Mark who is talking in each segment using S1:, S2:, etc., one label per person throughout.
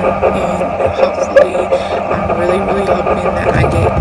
S1: and hopefully I'm really hoping that I get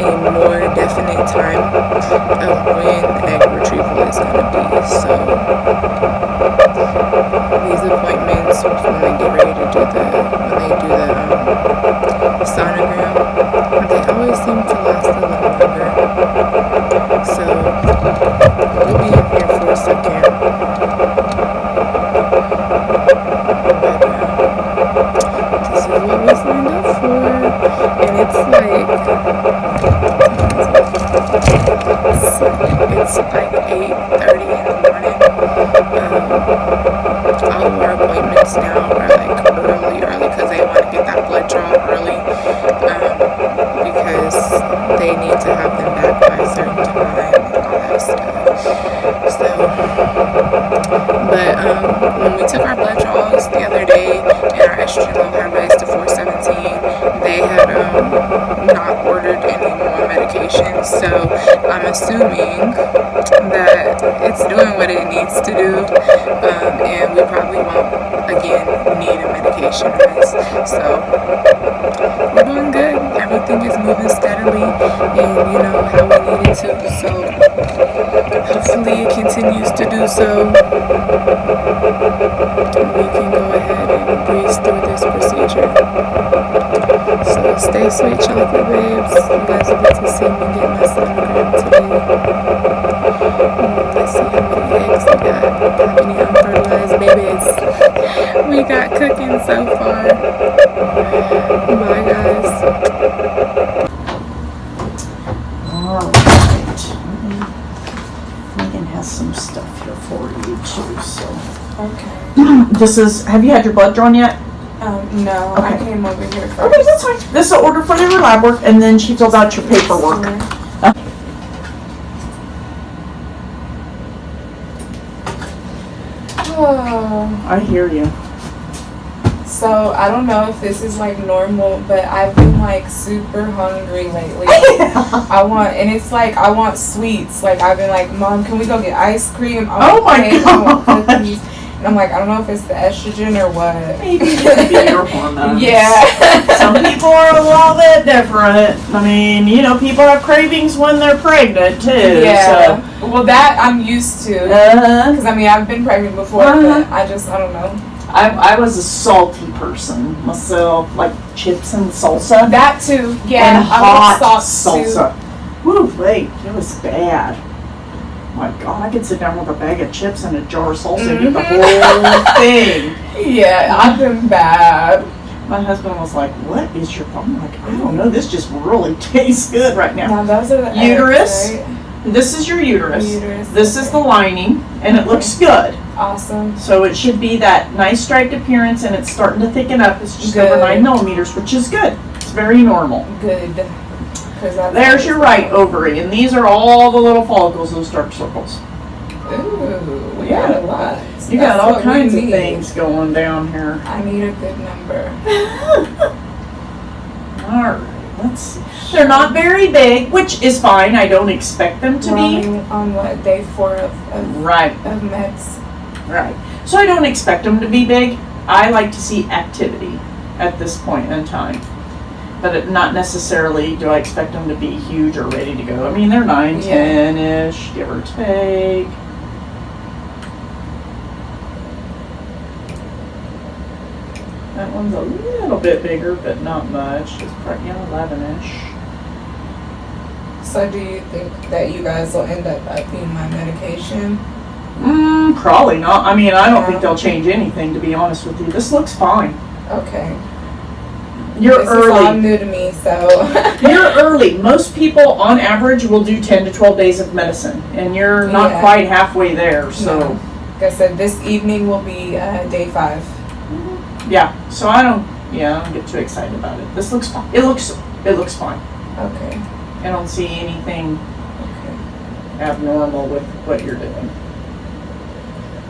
S1: a more definite time of when egg retrieval is going to be. So these appointments when they get ready to do the sonogram, they always seem to last a little longer. So we'll be in here for a second. This is what we signed up for, and it's like 8:30 in the morning. All of our appointments now are like early because they want to get that blood draw early, because they need to have them back by a certain time and all that stuff. So, but when we took our blood draws the other day and our estrogen level had raised to 417, they had not ordered any more medication. So I'm assuming that it's doing what it needs to do, and we probably won't again need a medication rise. So we're doing good. Everything is moving steadily, and you know how we need it to. So hopefully it continues to do so. We can go ahead and breeze through this procedure. So stay sweet, chocolate babes. You guys will get to see me get my sonogram today. Let's see how many eggs we got. How many unfertilized babies we got cooking so far. Bye, guys.
S2: Alright. Megan has some stuff here for you too, so.
S3: Okay.
S2: This is, have you had your blood drawn yet?
S3: No,
S2: Okay.
S3: I came over here first.
S2: Okay, that's fine. This is an order for your lab work, and then she fills out your paperwork.
S3: Oh.
S2: I hear you.
S3: So, I don't know if this is like normal, but I've been like super hungry lately. I want sweets. Like, I've been like, Mom, can we go get ice cream? I want cake, I want cookies. And I'm like, I don't know if it's the estrogen or what.
S2: Maybe it could be your hormones.
S3: Yeah.
S2: Some people are a little bit different. I mean, you know, people have cravings when they're pregnant too.
S3: Yeah.
S2: So.
S3: Well, that I'm used to. Because, I mean, I've been pregnant before, but I don't know.
S2: I was a salty person myself, like chips and salsa.
S3: That too, yeah.
S2: And
S3: I
S2: hot
S3: love
S2: salsa. Woo, wait, it was bad. My God, I could sit down with a bag of chips and a jar of salsa and eat the whole thing.
S3: Yeah, I've been bad.
S2: My husband was like, "What is your problem?" I'm like, I don't know. This just really tastes good right now.
S3: Now those are the
S2: Uterus.
S3: eggs, right?
S2: This is your uterus.
S3: Uterus.
S2: This is the lining, and it looks good.
S3: Awesome.
S2: So it should be that nice striped appearance, and it's starting to thicken up. It's just
S3: Good.
S2: over 9 millimeters, which is good. It's very normal.
S3: Good.
S2: There's your right ovary, and these are all the little follicles, those dark circles.
S3: Ooh, we
S2: Yeah.
S3: got a lot.
S2: You got all kinds of things going down here.
S3: I need a good number.
S2: Alright, let's see. They're not very big, which is fine. I don't expect them to be.
S3: On what, day 4 of
S2: Right,
S3: meds?
S2: right. So I don't expect them to be big. I like to see activity at this point in time. But not necessarily do I expect them to be huge or ready to go. I mean, they're 9, 10-ish, give or take. That one's a little bit bigger, but not much. It's probably 11-ish.
S3: So do you think that you guys will end up upping my medication?
S2: Probably not. I mean, I don't think they'll change anything, to be honest with you. This looks fine.
S3: Okay.
S2: You're
S3: this
S2: early.
S3: This is all new to me, so.
S2: You're early. Most people, on average, will do 10 to 12 days of medicine, and you're not quite halfway there. So,
S3: no. Like I said, this evening will be day 5.
S2: Yeah. So I don't get too excited about it. This looks fine. It looks fine.
S3: Okay.
S2: I don't see anything abnormal with what you're doing.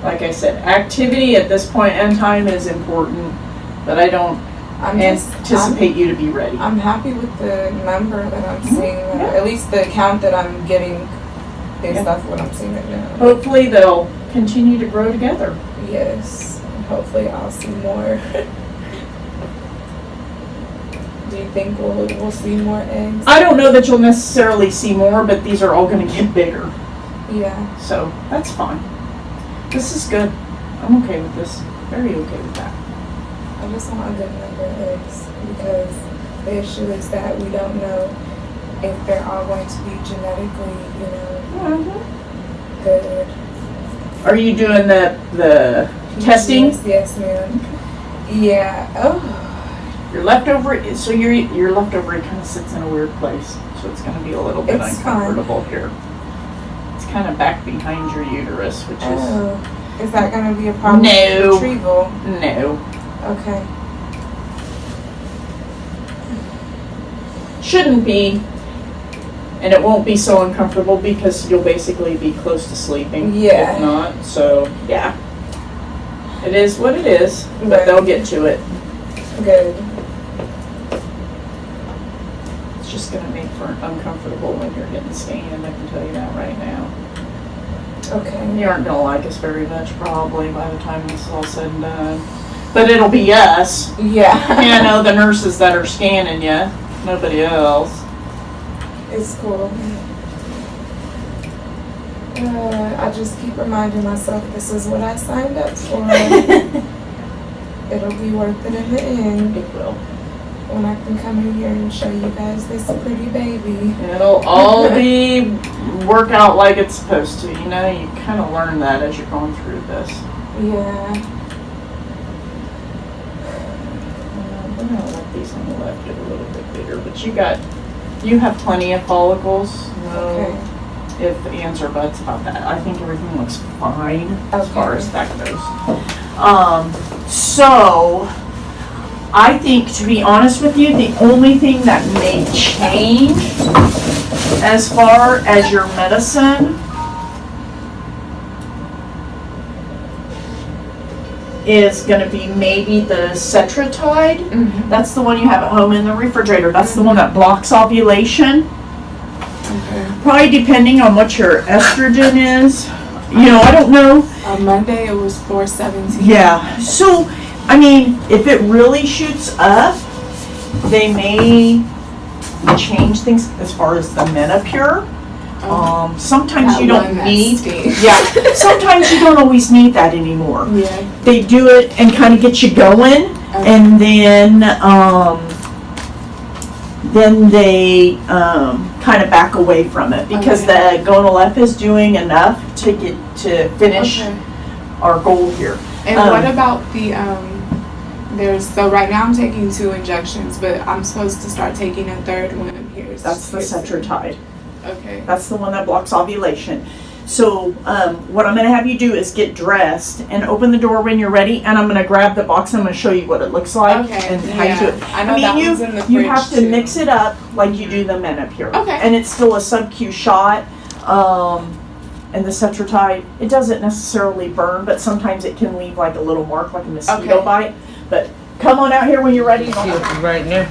S2: Like I said, activity at this point in time is important, but I don't anticipate you to be ready.
S3: I'm happy with the number that I'm seeing, at least the count that I'm getting based off what I'm seeing right now.
S2: Hopefully they'll continue to grow together.
S3: Yes. hopefully I'll see more. Do you think we'll see more eggs?
S2: I don't know that you'll necessarily see more, but these are all going to get bigger.
S3: Yeah.
S2: So that's fine. This is good. I'm okay with this. Very okay with that.
S3: I just want a good number of eggs because the issue is that we don't know if they're all going to be genetically, good.
S2: Are you doing the testing?
S3: Yes, ma'am. Yeah. Oh.
S2: Your leftover, so your leftover kind of sits in a weird place, so it's going to be a little bit
S3: It's
S2: uncomfortable here. It's kind of back behind your uterus, which
S3: Is that going to be a problem
S2: No.
S3: with retrieval?
S2: No.
S3: Okay.
S2: Shouldn't be, and it won't be so uncomfortable because you'll basically be close to sleeping.
S3: Yeah.
S2: If not, so yeah. It is what it is, but
S3: Right.
S2: they'll get to it.
S3: Good.
S2: It's just going to make for uncomfortable when you're getting scanned, I can tell you that right now.
S3: Okay.
S2: You aren't going to like us very much probably by the time this is all said and done. But it'll be us.
S3: Yeah.
S2: You know, the nurses that are scanning you. Nobody else.
S3: It's cool. I just keep reminding myself this is what I signed up for. It'll be worth it in the end.
S2: It will.
S3: When I can come in here and show you guys this pretty baby.
S2: It'll all work out like it's supposed to. You know, you kind of learn that as you're going through this.
S3: Yeah.
S2: We're going to let these on the left get a little bit bigger, but you have plenty of follicles.
S3: Okay.
S2: If ands or buts about that. I think everything looks fine as far as that goes. So I think, to be honest with you, the only thing that may change as far as your medicine is going to be maybe the Cetratide.
S3: Mm-hmm.
S2: That's the one you have at home in the refrigerator. That's the one that blocks ovulation.
S3: Okay.
S2: Probably depending on what your estrogen is. You know, I don't know.
S3: On Monday it was 417.
S2: Yeah. So, I mean, if it really shoots up, they may change things as far as the Menopur. Sometimes
S3: That
S2: you don't
S3: one that
S2: need.
S3: stinks.
S2: Yeah. Sometimes you don't always need that anymore.
S3: Yeah.
S2: They do it and kind of get you going, and then they kind of back away from it because the Gonal F is doing enough to get to finish our goal here.
S3: And what about the so right now I'm taking 2 injections, but I'm supposed to start taking a third one.
S2: That's the Cetratide.
S3: Okay.
S2: That's the one that blocks ovulation. So what I'm going to have you do is get dressed and open the door when you're ready, and I'm going to grab the box and I'm going to show you what it looks like and how you do it.
S3: I know that one's in the
S2: you
S3: fridge
S2: have to
S3: too.
S2: mix it up like you do the Menopur.
S3: Okay.
S2: And it's still a sub-Q shot. And the Cetratide, it doesn't necessarily burn, but sometimes it can leave like a little mark, like a mosquito bite. But come on out here when you're ready.
S4: Right now.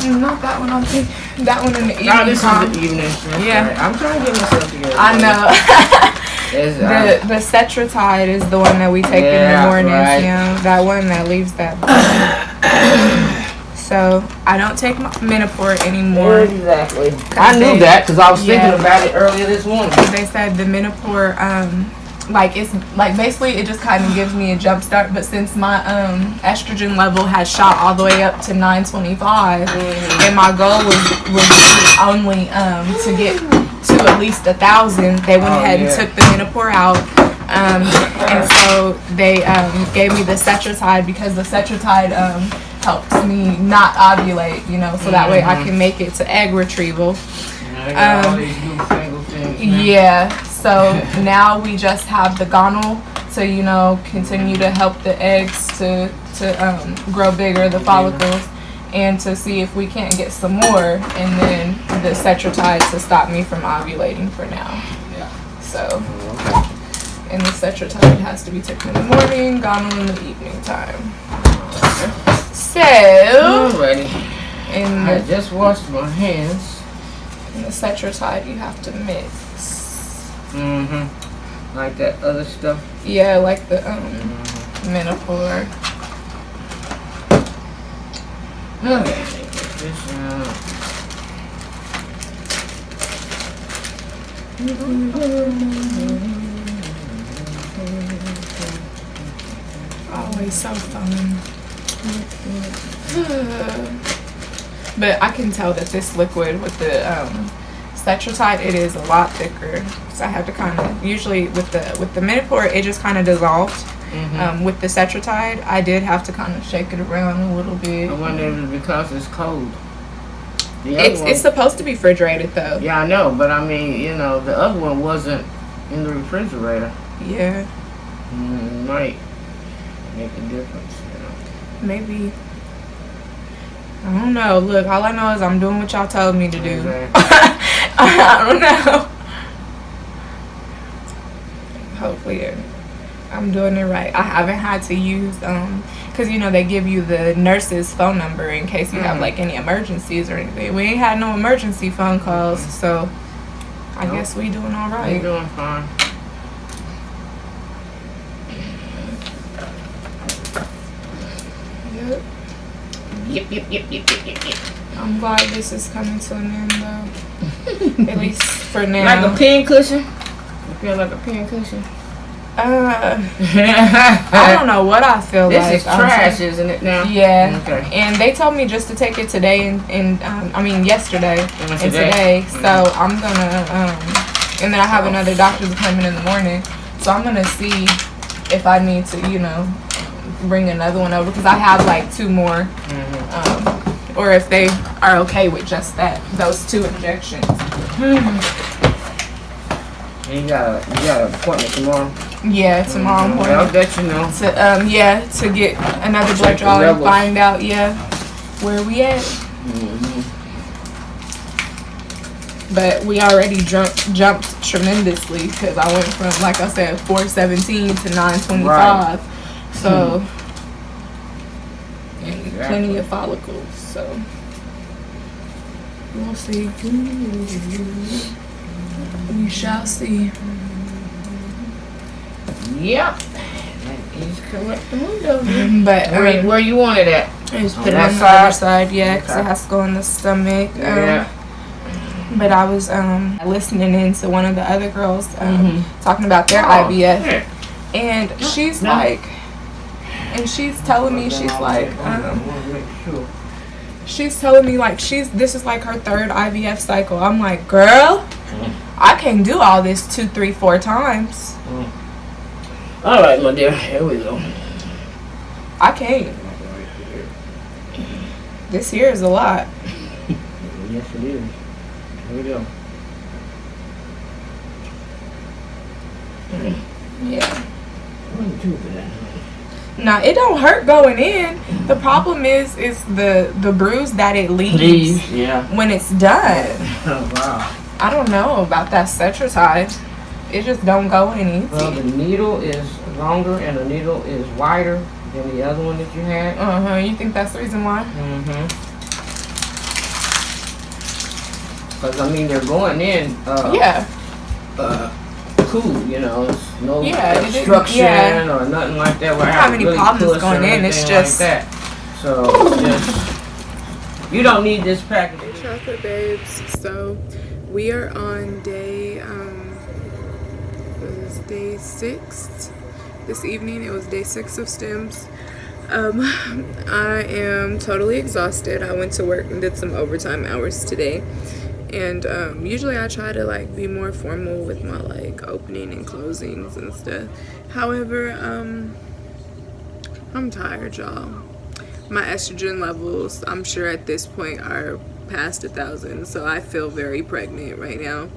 S3: Not that one. I'll take that one in the evening.
S4: No, this
S3: time.
S4: is the evening.
S3: Yeah.
S4: Right. I'm trying to get myself together.
S3: I know.
S4: It's,
S3: the Cetratide is the one that we take in the mornings.
S4: Right.
S3: Yeah, that one that leaves that. So I don't take my Menopur anymore.
S4: Exactly. I knew that because I was thinking about it earlier this morning.
S3: They said the Menopur, like it's like basically it just kind of gives me a jump start. But since my estrogen level has shot all the way up to 925, and my goal was only to get to at least 1,000, they went ahead and took the Menopur out. And so they gave me the Cetratide because the Cetratide helps me not ovulate, you know, so that way I can make it to egg retrieval.
S4: All these newfangled things, man.
S3: Yeah, so now we just have the Gonal to, you know, continue to help the eggs to grow bigger, the follicles, and to see if we can't get some more, and then the Cetratide to stop me from ovulating for now.
S4: Yeah.
S3: So, and the Cetratide has to be taken in the morning, Gonal in the evening time. So,
S4: Alrighty.
S3: in
S4: I
S3: the,
S4: just washed my hands.
S3: in the Cetratide you have to mix.
S4: Like that other stuff.
S3: Yeah, like the
S1: Menopause. Always so fun. But I can tell that this liquid with the Cetrotide, it is a lot thicker. So I have to kind of, usually with the Menopur, it just kind of dissolved. With the Cetrotide, I did have to kind of shake it around a little bit.
S4: I wonder if it's because it's cold.
S1: It's supposed to be refrigerated though.
S4: Yeah, I know, but I mean, you know, the other one wasn't in the refrigerator.
S1: Yeah.
S4: Might make a difference, you know.
S1: Maybe. I don't know. Look, all I know is I'm doing what y'all told me to do.
S4: Exactly.
S1: I don't know. Hopefully I'm doing it right. I haven't had to use because you know they give you the nurse's phone number in case you have like any emergencies or anything. We ain't had no emergency phone calls, so I guess we doing all right.
S4: We doing fine. Yep.
S1: I'm glad this is coming to an end though. At least for now.
S4: Like a pin cushion? You feel like a pin cushion?
S1: I don't know what I feel
S4: this
S1: like.
S4: This is trash, isn't it now?
S1: Yeah.
S4: Okay.
S1: And they told me just to take it today and yesterday and today. So I'm gonna and then I have another doctor's appointment in the morning. So I'm gonna see if I need to, you know, bring another one over because I have like 2 more. Or if they are okay with just those 2 injections.
S4: You got an appointment tomorrow?
S1: Yeah, tomorrow morning.
S4: I'll let you know.
S1: To get another blood draw and find out, where we at. But we already jumped tremendously because I went from, like I said, 417 to 925. Right. So, plenty of follicles. So, we'll see. We shall see.
S4: Yep. He's correct the window.
S1: But
S4: where you want it at?
S1: Just put it on the other side, because it has to go in the stomach. But I was listening in to one of the other girls talking about their IVF, and she's like, and she's telling me she's like, this is like her 3rd IVF cycle. I'm like, girl, I can't do all this 2, 3, 4 times.
S4: All right, my dear, here we go.
S1: I can't. This here is a lot.
S4: Yes, it is. Here we go.
S1: Yeah. Now it don't hurt going in. The problem is the bruise that it leaves when it's done.
S4: Oh wow.
S1: I don't know about that Cetrotide. It just don't go in easy.
S4: Well, the needle is longer and the needle is wider than the other one that you had.
S1: You think that's the reason why?
S4: Because I mean they're going in. Cool, you know, it's no obstruction or nothing like that.
S1: Where I have any really problems going in. It's just
S4: like that. So you don't need this package.
S1: Hey, chocolate babes. So we are on day 6. This evening it was day 6 of Stims. I am totally exhausted. I went to work and did some overtime hours today. And usually I try to like be more formal with my like opening and closings and stuff. However, I'm tired, y'all. My estrogen levels, I'm sure at this point, are past 1,000. So I feel very pregnant right now.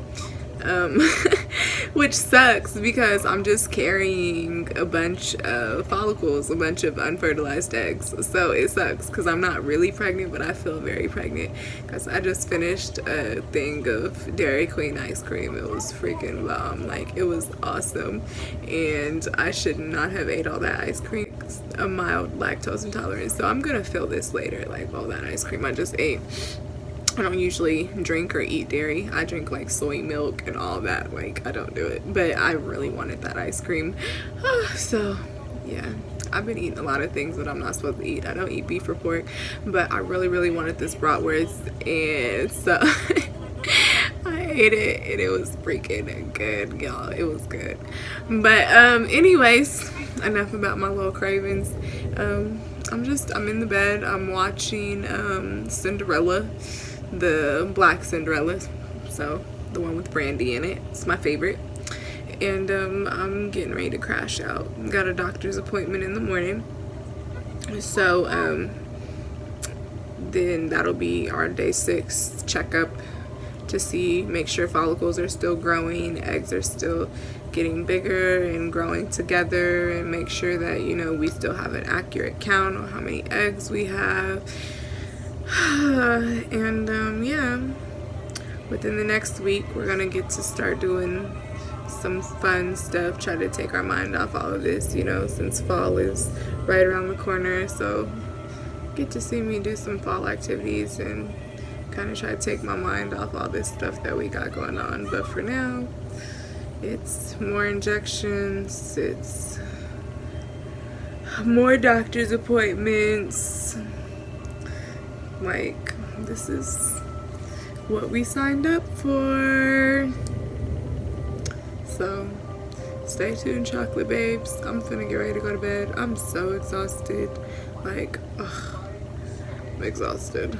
S1: Which sucks because I'm just carrying a bunch of follicles, a bunch of unfertilized eggs. So it sucks because I'm not really pregnant, but I feel very pregnant because I just finished a thing of Dairy Queen ice cream. It was freaking bomb. Like, it was awesome. And I should not have ate all that ice cream. A mild lactose intolerance. So I'm gonna feel this later, like all that ice cream I just ate. I don't usually drink or eat dairy. I drink like soy milk and all that. Like, I don't do it. But I really wanted that ice cream. So, yeah. I've been eating a lot of things that I'm not supposed to eat. I don't eat beef or pork, but I really wanted this bratwurst, and so I ate it, and it was freaking good, y'all. It was good. But anyways, enough about my little cravings. I'm in the bed. I'm watching Cinderella, the black Cinderella, so the one with Brandy in it. It's my favorite. And I'm getting ready to crash out. Got a doctor's appointment in the morning, so then that'll be our day 6 checkup to make sure follicles are still growing, eggs are still getting bigger and growing together, and make sure that, you know, we still have an accurate count on how many eggs we have. And yeah, within the next week we're gonna get to start doing some fun stuff, try to take our mind off all of this, you know, since fall is right around the corner. So get to see me do some fall activities and kind of try to take my mind off all this stuff that we got going on. But for now, it's more injections, it's more doctor's appointments. Like, this is what we signed up for. So stay tuned, chocolate babes. I'm finna get ready to go to bed. I'm so exhausted. Like, ugh, I'm exhausted.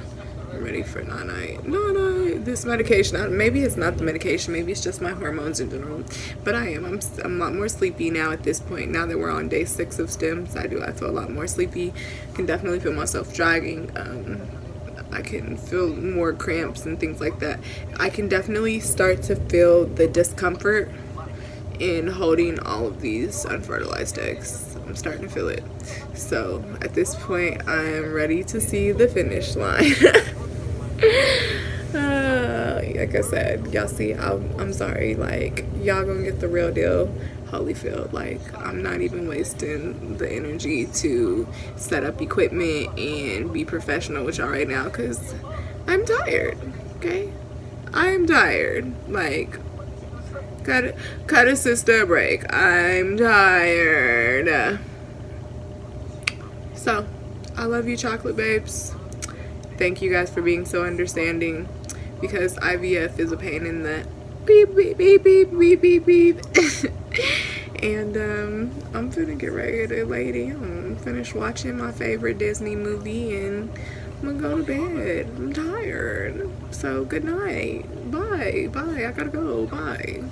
S1: I'm ready for night. No, this medication, maybe it's not the medication, maybe it's just my hormones in general, but I'm a lot more sleepy now at this point. Now that we're on day 6 of stims, I feel a lot more sleepy. Can definitely feel myself dragging. I can feel more cramps and things like that. I can definitely start to feel the discomfort in holding all of these unfertilized eggs. I'm starting to feel it. So at this point, I am ready to see the finish line. Like I said, y'all see, I'm sorry, like, y'all gonna get the real deal Holyfield. Like, I'm not even wasting the energy to set up equipment and be professional with y'all right now, because I'm tired, okay? I'm tired. Like, cut a sister a break. I'm tired. So, I love you, chocolate babes. Thank you guys for being so understanding, because IVF is a pain in the beep, beep, beep, beep, beep, beep, beep. And I'm finna get ready to lay down, finish watching my favorite Disney movie, and I'm gonna go to bed. I'm tired. So good night. Bye. I gotta go. Bye.